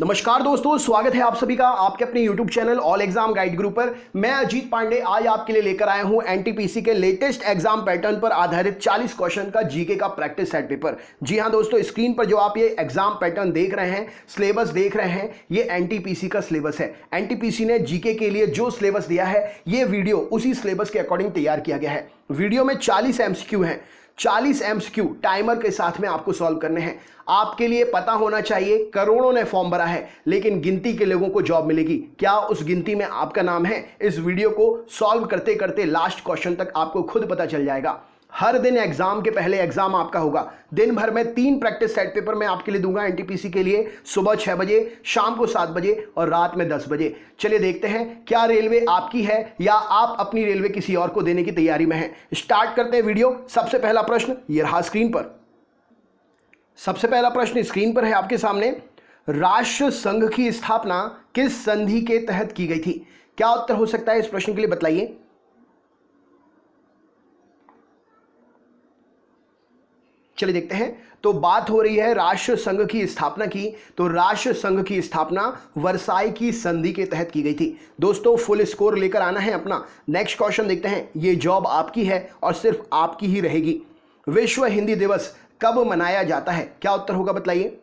नमस्कार दोस्तों, स्वागत है आप सभी का आपके अपने YouTube channel all exam guide group पर। मैं अजीत पांडे आज आपके लिए लेकर आया हूं एनटीपीसी के लेटेस्ट एग्जाम पैटर्न पर आधारित 40 क्वेश्चन का जीके का प्रैक्टिस सेट पेपर। जी हां दोस्तों, स्क्रीन पर जो आप ये एग्जाम पैटर्न देख रहे हैं, सिलेबस देख रहे हैं, ये एनटीपीसी का सिलेबस है। एनटीपीसी ने जीके के लिए जो सिलेबस दिया है, ये वीडियो उसी सिलेबस के अकॉर्डिंग तैयार किया गया है। वीडियो में 40 एमसीक्यू हैं। 40 एमसीक्यू टाइमर के साथ में आपको सॉल्व करने हैं। आपके लिए पता होना चाहिए, करोड़ों ने फॉर्म भरा है लेकिन गिनती के लोगों को जॉब मिलेगी, क्या उस गिनती में आपका नाम है? इस वीडियो को सॉल्व करते करते लास्ट क्वेश्चन तक आपको खुद पता चल जाएगा। हर दिन एग्जाम के पहले एग्जाम आपका होगा। दिन भर में 3 प्रैक्टिस सेट पेपर मैं आपके लिए दूंगा एनटीपीसी के लिए, सुबह 6 बजे, शाम को 7 बजे और रात में 10 बजे। चलिए देखते हैं क्या रेलवे आपकी है या आप अपनी रेलवे किसी और को देने की तैयारी में हैं। स्टार्ट करते हैं वीडियो। सबसे पहला प्रश्न ये रहा स्क्रीन पर। सबसे पहला प्रश्न स्क्रीन पर है आपके सामने। राष्ट्र संघ की स्थापना किस संधि के तहत की गई थी? क्या उत्तर हो सकता है इस प्रश्न के लिए, बताइए। चलिए देखते हैं। तो बात हो रही है राष्ट्र संघ की स्थापना की, तो राष्ट्र संघ की स्थापना वर्साई की संधि के तहत की गई थी। दोस्तों फुल स्कोर लेकर आना है अपना। नेक्स्ट क्वेश्चन देखते हैं। ये जॉब आपकी है और सिर्फ आपकी ही रहेगी। विश्व हिंदी दिवस कब मनाया जाता है? क्या उत्तर होगा, बताइए।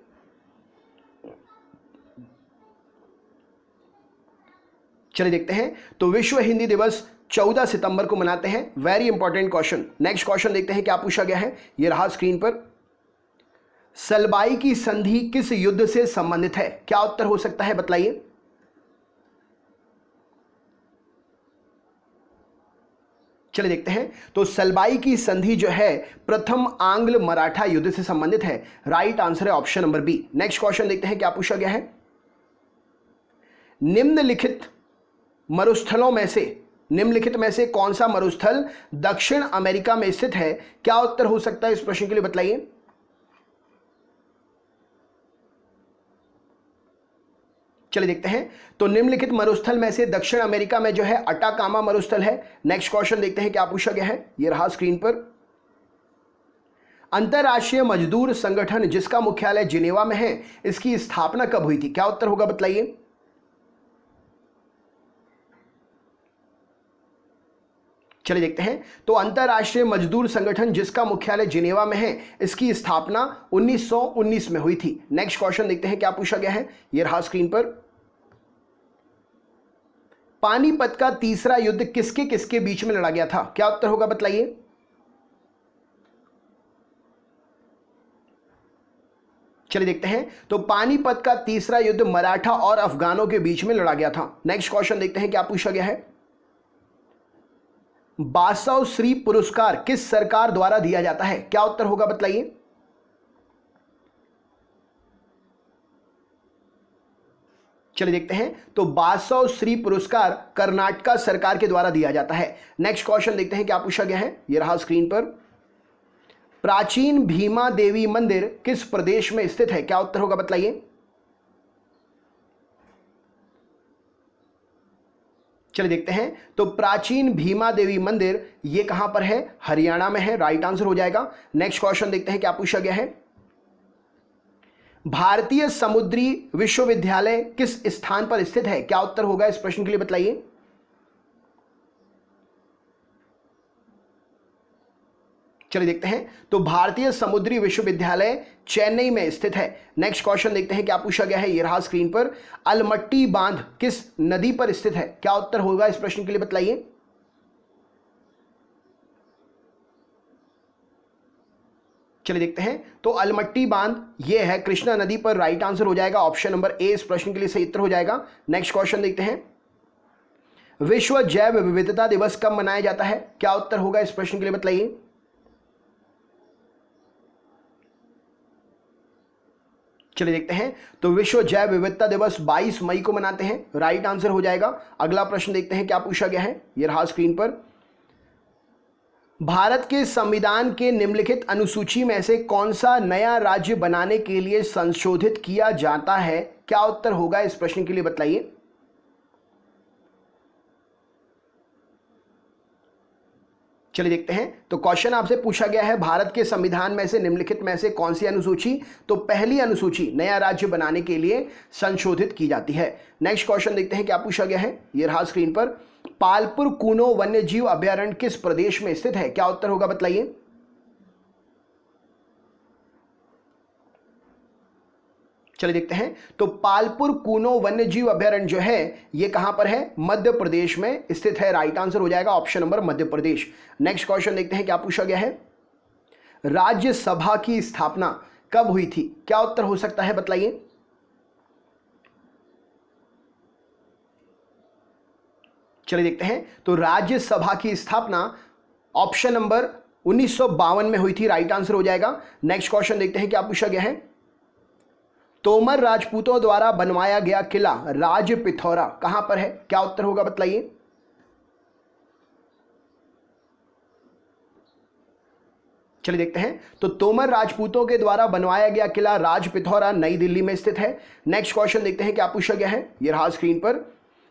चलिए देखते हैं। तो विश्व हिंदी दिवस 14 सितंबर को मनाते हैं। Very important question. Next question देखते हैं क्या पूछा गया है। यह रहा स्क्रीन पर। सलबाई की संधि किस युद्ध से संबंधित है? क्या उत्तर हो सकता है, बताइए। चलिए देखते हैं। तो सलबाई की संधि जो है प्रथम आंग्ल मराठा युद्ध से संबंधित है। राइट आंसर है option number B. Next question देखते हैं क्या पूछा गया है। निम्नलिखित में से कौन सा मरुस्थल दक्षिण अमेरिका में स्थित है? क्या उत्तर हो सकता है इस प्रश्न के लिए, बताइए। चलिए देखते हैं। तो निम्नलिखित मरुस्थल में से दक्षिण अमेरिका में जो है अटाकामा मरुस्थल है। नेक्स्ट क्वेश्चन देखते हैं क्या पूछा गया है। यह रहा स्क्रीन पर। अंतरराष्ट्रीय मजदूर संगठन जिसका मुख्यालय जिनेवा में है, इसकी स्थापना कब हुई थी? क्या उत्तर होगा, बताइए। चलिए देखते हैं। तो अंतरराष्ट्रीय मजदूर संगठन जिसका मुख्यालय जिनेवा में है, इसकी स्थापना 1919 में हुई थी। नेक्स्ट क्वेश्चन देखते हैं क्या पूछा गया है। यह रहा स्क्रीन पर। पानीपत का तीसरा युद्ध किसके किसके बीच में लड़ा गया था? क्या उत्तर होगा, बताइए। चलिए देखते हैं। तो पानीपत का तीसरा युद्ध मराठा और अफगानों के बीच में लड़ा गया था। नेक्स्ट क्वेश्चन देखते हैं क्या पूछा गया है। बासव श्री पुरस्कार किस सरकार द्वारा दिया जाता है? क्या उत्तर होगा, बताइए। चलिए देखते हैं। तो बासव श्री पुरस्कार कर्नाटक सरकार के द्वारा दिया जाता है। नेक्स्ट क्वेश्चन देखते हैं क्या पूछा गया है। यह रहा स्क्रीन पर। प्राचीन भीमा देवी मंदिर किस प्रदेश में स्थित है? क्या उत्तर होगा, बताइए। चलिए देखते हैं। तो प्राचीन भीमा देवी मंदिर ये कहां पर है? हरियाणा में है। राइट आंसर हो जाएगा। नेक्स्ट क्वेश्चन देखते हैं क्या पूछा गया है। भारतीय समुद्री विश्वविद्यालय किस स्थान पर स्थित है? क्या उत्तर होगा इस प्रश्न के लिए, बताइए। चलिए देखते हैं। तो भारतीय समुद्री विश्वविद्यालय चेन्नई में स्थित है। नेक्स्ट क्वेश्चन देखते हैं क्या पूछा गया है। यह रहा स्क्रीन पर। अलमट्टी बांध किस नदी पर स्थित है? क्या उत्तर होगा इस प्रश्न के लिए, बताइए। चलिए देखते हैं। तो अलमट्टी बांध ये है कृष्णा नदी पर। राइट आंसर हो जाएगा ऑप्शन नंबर ए इस प्रश्न के लिए सही उत्तर हो जाएगा। नेक्स्ट क्वेश्चन देखते हैं। विश्व जैव विविधता दिवस कब मनाया जाता है? क्या उत्तर होगा इस प्रश्न के लिए, बताइए। चलिए देखते हैं। तो विश्व जैव विविधता दिवस 22 मई को मनाते हैं। राइट आंसर हो जाएगा। अगला प्रश्न देखते हैं क्या पूछा गया है। यह रहा स्क्रीन पर। भारत के संविधान के निम्नलिखित अनुसूची में से कौन सा नया राज्य बनाने के लिए संशोधित किया जाता है? क्या उत्तर होगा इस प्रश्न के लिए, बताइए। चलिए देखते हैं। तो क्वेश्चन आपसे पूछा गया है, भारत के संविधान में से निम्नलिखित में से कौन सी अनुसूची, तो पहली अनुसूची नया राज्य बनाने के लिए संशोधित की जाती है। नेक्स्ट क्वेश्चन देखते हैं क्या पूछा गया है, ये रहा स्क्रीन पर। पालपुर कूनो वन्य जीव अभयारण्य किस प्रदेश में स्थित है, क्या उत्तर होगा बतलाइए। चलिए देखते हैं। तो पालपुर कूनो वन्य जीव अभयारण्य जो है ये कहां पर है, मध्य प्रदेश में स्थित है। राइट आंसर हो जाएगा option number Madhya Pradesh. Next question देखते हैं क्या पूछा गया है, राज्यसभा की स्थापना कब हुई थी, क्या उत्तर हो सकता है बतलाइए। चलिए देखते हैं। तो राज्यसभा की स्थापना ऑप्शन नंबर 1952 में हुई थी। राइट आंसर हो जाएगा। नेक्स्ट क्वेश्चन देखते हैं क्या पूछा गया है, तोमर राजपूतों द्वारा बनवाया गया किला राज पिथौरा कहां पर है, क्या उत्तर होगा बतलाइए। चलिए देखते हैं। तो तोमर राजपूतों के द्वारा बनवाया गया किला राज पिथौरा नई दिल्ली में स्थित है। नेक्स्ट क्वेश्चन देखते हैं क्या पूछा गया है, यह रहा स्क्रीन पर।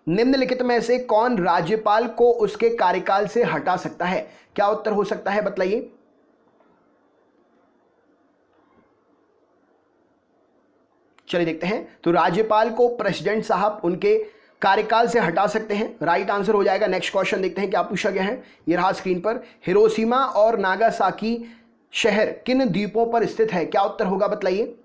निम्नलिखित में से कौन राज्यपाल को उसके कार्यकाल से हटा सकता है, क्या उत्तर हो सकता है बतलाइए। चलिए देखते हैं। तो राज्यपाल को प्रेसिडेंट साहब उनके कार्यकाल से हटा सकते हैं। राइट आंसर हो जाएगा। नेक्स्ट क्वेश्चन देखते हैं क्या पूछा गया है, ये रहा स्क्रीन पर। हिरोशिमा और नागासाकी शहर किन द्वीपों पर स्थित है, क्या उत्तर होगा बतलाइए।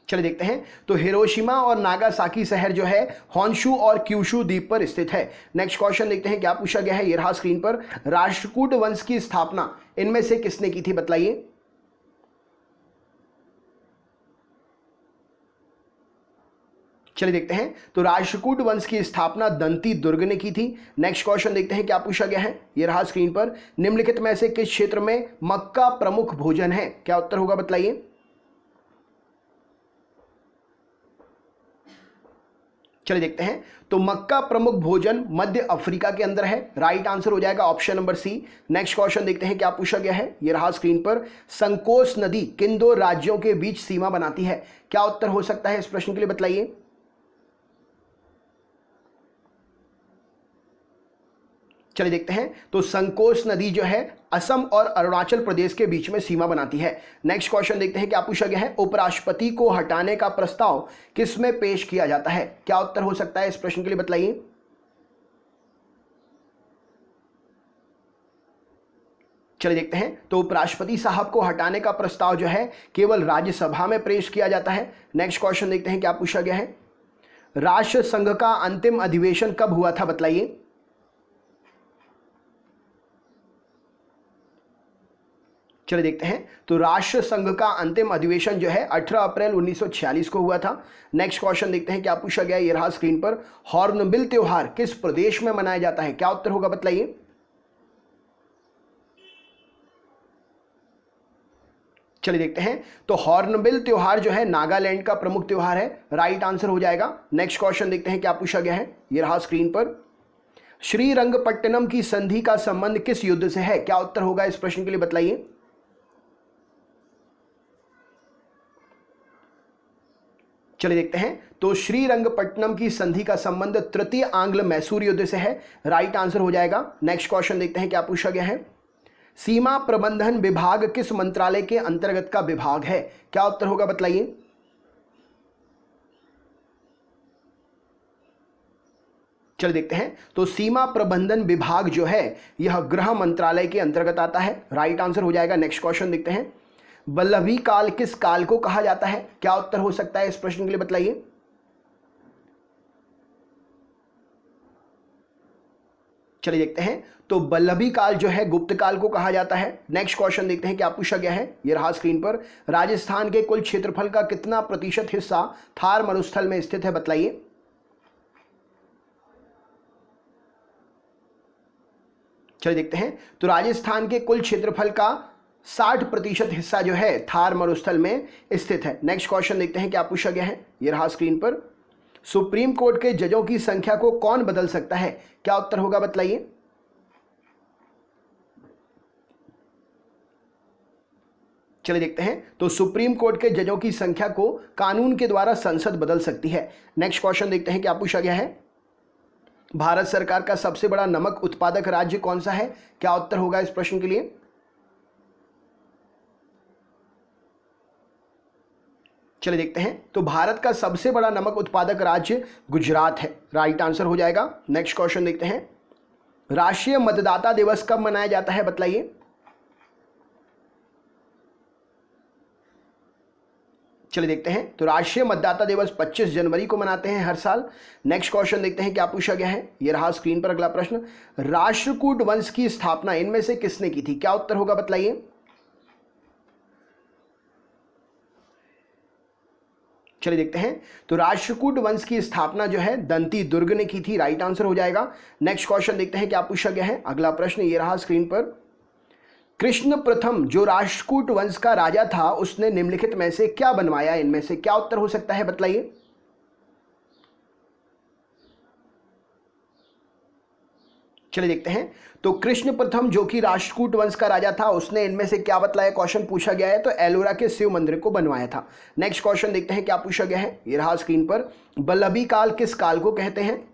चलिए देखते हैं। तो हिरोशिमा और नागासाकी शहर जो है होन्शु और क्यूशु द्वीप पर स्थित है। नेक्स्ट क्वेश्चन देखते हैं क्या पूछा गया है, ये रहा स्क्रीन पर। राष्ट्रकूट वंश की स्थापना इनमें से किसने की थी बतलाइए। चलिए देखते हैं। तो राष्ट्रकूट वंश की स्थापना दंती दुर्ग ने की थी। नेक्स्ट क्वेश्चन देखते हैं क्या पूछा गया है, ये रहा स्क्रीन पर। निम्नलिखित में से किस क्षेत्र में मक्का प्रमुख भोजन है, क्या उत्तर होगा बतलाइए। चलिए देखते हैं। तो मक्का प्रमुख भोजन मध्य अफ्रीका के अंदर है। राइट आंसर हो जाएगा option number C. Next question देखते हैं क्या पूछा गया है, ये रहा स्क्रीन पर। संकोच नदी किन दो राज्यों के बीच सीमा बनाती है, क्या उत्तर हो सकता है इस प्रश्न के लिए बतलाइए। चलिए देखते हैं। तो संकोच नदी जो है असम और अरुणाचल प्रदेश के बीच में सीमा बनाती है। नेक्स्ट क्वेश्चन देखते हैं क्या पूछा गया है, उपराष्ट्रपति को हटाने का प्रस्ताव किस में पेश किया जाता है, क्या उत्तर हो सकता है इस प्रश्न के लिए बतलाइए। चलिए देखते हैं। तो उपराष्ट्रपति साहब को हटाने का प्रस्ताव जो है केवल राज्यसभा में पेश किया जाता है। नेक्स्ट क्वेश्चन देखते हैं क्या पूछा गया है, राष्ट्र संघ का अंतिम अधिवेशन कब हुआ था बतलाइए। चलिए देखते हैं। तो राष्ट्र संघ का अंतिम अधिवेशन जो है 18 अप्रैल 1946 को हुआ था। नेक्स्ट क्वेश्चन देखते हैं क्या पूछा गया, ये रहा स्क्रीन पर। हॉर्नबिल त्योहार किस प्रदेश में मनाया जाता है, क्या उत्तर होगा बतलाइए। चलिए देखते हैं। तो हॉर्नबिल त्योहार जो है नागालैंड का प्रमुख त्योहार है। राइट आंसर हो जाएगा। नेक्स्ट क्वेश्चन देखते हैं क्या पूछा गया है, ये रहा स्क्रीन पर। श्रीरंगपट्टनम की संधि का संबंध किस युद्ध से है, क्या उत्तर होगा इस प्रश्न के लिए बतलाइए। चलिए देखते हैं। तो श्रीरंगपट्टनम की संधि का संबंध तृतीय आंग्ल मैसूर युद्ध से है। राइट आंसर हो जाएगा। नेक्स्ट क्वेश्चन देखते हैं क्या पूछा गया है, सीमा प्रबंधन विभाग किस मंत्रालय के अंतर्गत का विभाग है, क्या उत्तर होगा बतलाइए। चलिए देखते हैं। तो सीमा प्रबंधन विभाग जो है यह गृह मंत्रालय के अंतर्गत आता है। राइट आंसर हो जाएगा। नेक्स्ट क्वेश्चन देखते हैं, वल्लभी काल किस काल को कहा जाता है, क्या उत्तर हो सकता है इस प्रश्न के लिए बतलाइए। चलिए देखते हैं। तो वल्लभी काल जो है गुप्त काल को कहा जाता है। नेक्स्ट क्वेश्चन देखते हैं क्या पूछा गया है, यह रहा स्क्रीन पर। राजस्थान के कुल क्षेत्रफल का कितना प्रतिशत हिस्सा थार मरुस्थल में स्थित है बतलाइए। चलिए देखते हैं। तो राजस्थान के कुल क्षेत्रफल का 60% हिस्सा जो है थार मरुस्थल में स्थित है। नेक्स्ट क्वेश्चन देखते हैं क्या पूछा गया है, यह रहा स्क्रीन पर। सुप्रीम कोर्ट के जजों की संख्या को कौन बदल सकता है, क्या उत्तर होगा बतलाइए। चलिए देखते हैं। तो सुप्रीम कोर्ट के जजों की संख्या को कानून के द्वारा संसद बदल सकती है। नेक्स्ट क्वेश्चन देखते हैं क्या पूछा गया है, भारत सरकार का सबसे बड़ा नमक उत्पादक राज्य कौन सा है? क्या उत्तर होगा इस प्रश्न के लिए? चलिए देखते हैं। तो भारत का सबसे बड़ा नमक उत्पादक राज्य गुजरात है, राइट आंसर हो जाएगा। नेक्स्ट क्वेश्चन देखते हैं। राष्ट्रीय मतदाता दिवस कब मनाया जाता है, बताइए। चलिए देखते हैं। तो राष्ट्रीय मतदाता दिवस 25 जनवरी को मनाते हैं हर साल। नेक्स्ट क्वेश्चन देखते हैं क्या पूछा गया है। ये रहा स्क्रीन पर अगला प्रश्न। राष्ट्रकूट वंश की स्थापना इनमें से किसने की थी? क्या उत्तर होगा, बताइए। चलिए देखते हैं। तो राष्ट्रकूट वंश की स्थापना जो है दंती दुर्ग ने की थी, राइट आंसर हो जाएगा। नेक्स्ट क्वेश्चन देखते हैं क्या पूछा गया है। अगला प्रश्न ये रहा स्क्रीन पर। कृष्ण प्रथम जो राष्ट्रकूट वंश का राजा था उसने निम्नलिखित में से क्या बनवाया? इनमें से क्या उत्तर हो सकता है, बताइए। चलिए देखते हैं। तो कृष्ण प्रथम जो कि राष्ट्रकूट वंश का राजा था उसने इनमें से क्या बतलाया? क्वेश्चन पूछा गया है। तो एलोरा के शिव मंदिर को बनवाया था। नेक्स्ट क्वेश्चन देखते हैं क्या पूछा गया है। ये रहा स्क्रीन पर। वल्लभी काल किस काल को कहते हैं?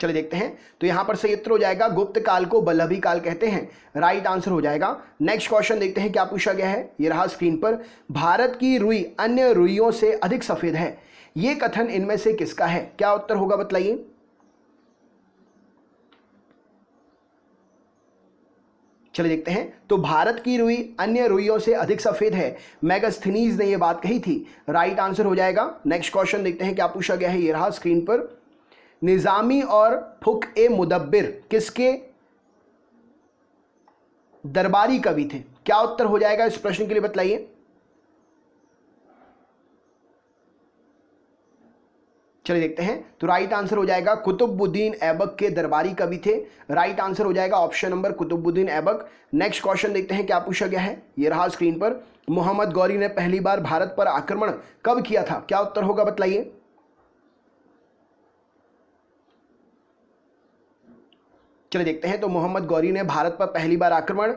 चलिए देखते हैं। तो यहां पर सही उत्तर हो जाएगा गुप्त काल को वल्लभी काल कहते हैं, राइट आंसर हो जाएगा। नेक्स्ट क्वेश्चन देखते हैं क्या पूछा गया है। ये रहा स्क्रीन पर। भारत की रुई अन्य रुइयों से अधिक सफेद है, ये कथन इनमें से किसका है? क्या उत्तर होगा, बतलाइए। चलिए देखते हैं। तो भारत की रुई अन्य रुइयों से अधिक सफेद है, मैगस्थनीज ने यह बात कही थी, राइट आंसर हो जाएगा। नेक्स्ट क्वेश्चन देखते हैं क्या पूछा गया है। ये रहा स्क्रीन पर। निजामी और फुक ए मुदब्बिर किसके दरबारी कवि थे? क्या उत्तर हो जाएगा इस प्रश्न के लिए, बतलाइए। चलिए देखते हैं। तो राइट आंसर हो जाएगा कुतुबुद्दीन ऐबक के दरबारी कवि थे, राइट आंसर हो जाएगा option number Qutubuddin Aibak. Next question देखते हैं क्या पूछा गया है। ये रहा स्क्रीन पर। मोहम्मद गौरी ने पहली बार भारत पर आक्रमण कब किया था? क्या उत्तर होगा, बतलाइए। चलिए देखते हैं। तो मोहम्मद गौरी ने भारत पर पहली बार आक्रमण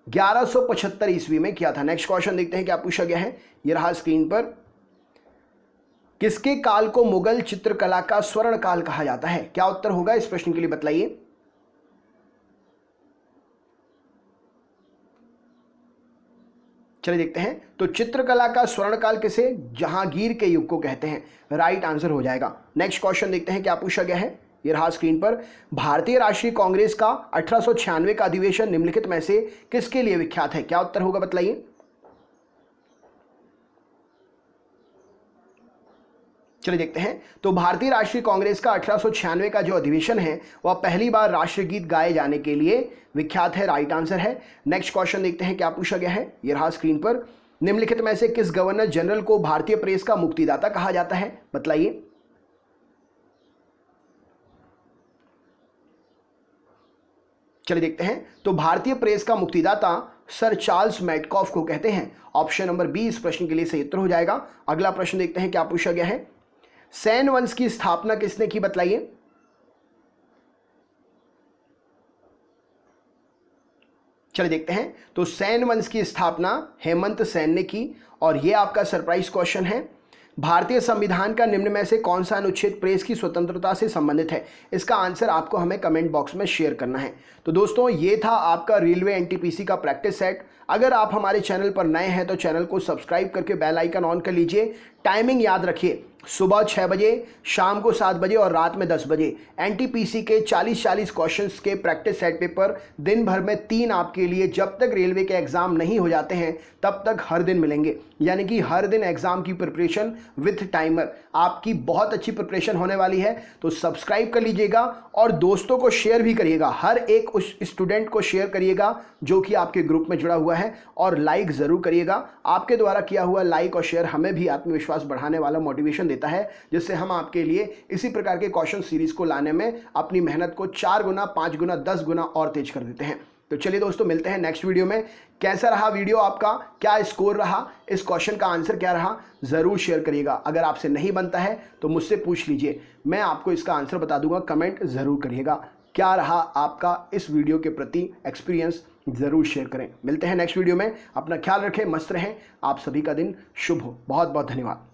1175 ईस्वी में किया था। नेक्स्ट क्वेश्चन देखते हैं क्या पूछा गया है। यह रहा स्क्रीन पर। किसके काल को मुगल चित्रकला का स्वर्ण काल कहा जाता है? क्या उत्तर होगा इस प्रश्न के लिए, बतलाइए। चलिए देखते हैं। तो चित्रकला का स्वर्ण काल किसे जहांगीर के युग को कहते हैं, राइट आंसर हो जाएगा। नेक्स्ट क्वेश्चन देखते हैं क्या पूछा गया है। ये रहा स्क्रीन पर। भारतीय राष्ट्रीय कांग्रेस का 1896 का अधिवेशन निम्नलिखित में से किसके लिए विख्यात है? क्या उत्तर होगा, बताइए। चलिए देखते हैं। तो भारतीय राष्ट्रीय कांग्रेस का 1896 का जो अधिवेशन है वह पहली बार राष्ट्रगीत गाए जाने के लिए विख्यात है, राइट आंसर है। नेक्स्ट क्वेश्चन देखते हैं क्या पूछा गया है। यह रहा स्क्रीन पर। निम्नलिखित में से किस गवर्नर जनरल को भारतीय प्रेस का मुक्तिदाता कहा जाता है, बतलाइए। चलिए देखते हैं। तो भारतीय प्रेस का मुक्तिदाता सर चार्ल्स मैडकॉफ को कहते हैं, ऑप्शन नंबर बी इस प्रश्न के लिए सही उत्तर हो जाएगा। अगला प्रश्न देखते हैं क्या पूछा गया है। सैन वंश की स्थापना किसने की, बतलाइए। चलिए देखते हैं। तो सैन वंश की स्थापना हेमंत सेन ने की और यह आपका सरप्राइज क्वेश्चन है। भारतीय संविधान का निम्न में से कौन सा अनुच्छेद प्रेस की स्वतंत्रता से संबंधित है? इसका आंसर आपको हमें कमेंट बॉक्स में शेयर करना है। तो दोस्तों ये था आपका रेलवे एनटीपीसी का प्रैक्टिस सेट। अगर आप हमारे चैनल पर नए हैं तो चैनल को सब्सक्राइब करके बेल आइकन ऑन कर लीजिए। टाइमिंग याद रखिए, सुबह 6 बजे, शाम को 7 बजे और रात में 10 बजे। एनटीपीसी के 40 क्वेश्चंस के प्रैक्टिस सेट पेपर दिन भर में 3 आपके लिए जब तक रेलवे के एग्जाम नहीं हो जाते हैं तब तक हर दिन मिलेंगे, यानी कि हर दिन एग्जाम की प्रिपरेशन विथ टाइमर। आपकी बहुत अच्छी प्रिपरेशन होने वाली है, तो सब्सक्राइब कर लीजिएगा और दोस्तों को शेयर भी करिएगा। हर एक उस स्टूडेंट को शेयर करिएगा जो कि आपके ग्रुप में जुड़ा हुआ है, और लाइक ज़रूर करिएगा। आपके द्वारा किया हुआ लाइक और शेयर हमें भी आत्मविश्वास बढ़ाने वाला मोटिवेशन देता है, जिससे हम आपके लिए इसी प्रकार के क्वेश्चन सीरीज को लाने में अपनी मेहनत को 4 गुना, 5 गुना, 10 गुना और तेज कर देते हैं। तो चलिए दोस्तों, मिलते हैं नेक्स्ट वीडियो में। कैसा रहा वीडियो आपका, क्या स्कोर रहा, इस क्वेश्चन का आंसर क्या रहा, ज़रूर शेयर करिएगा। अगर आपसे नहीं बनता है तो मुझसे पूछ लीजिए, मैं आपको इसका आंसर बता दूंगा। कमेंट ज़रूर करिएगा क्या रहा आपका इस वीडियो के प्रति एक्सपीरियंस, ज़रूर शेयर करें। मिलते हैं नेक्स्ट वीडियो में। अपना ख्याल रखें, मस्त रहें। आप सभी का दिन शुभ हो। बहुत बहुत धन्यवाद।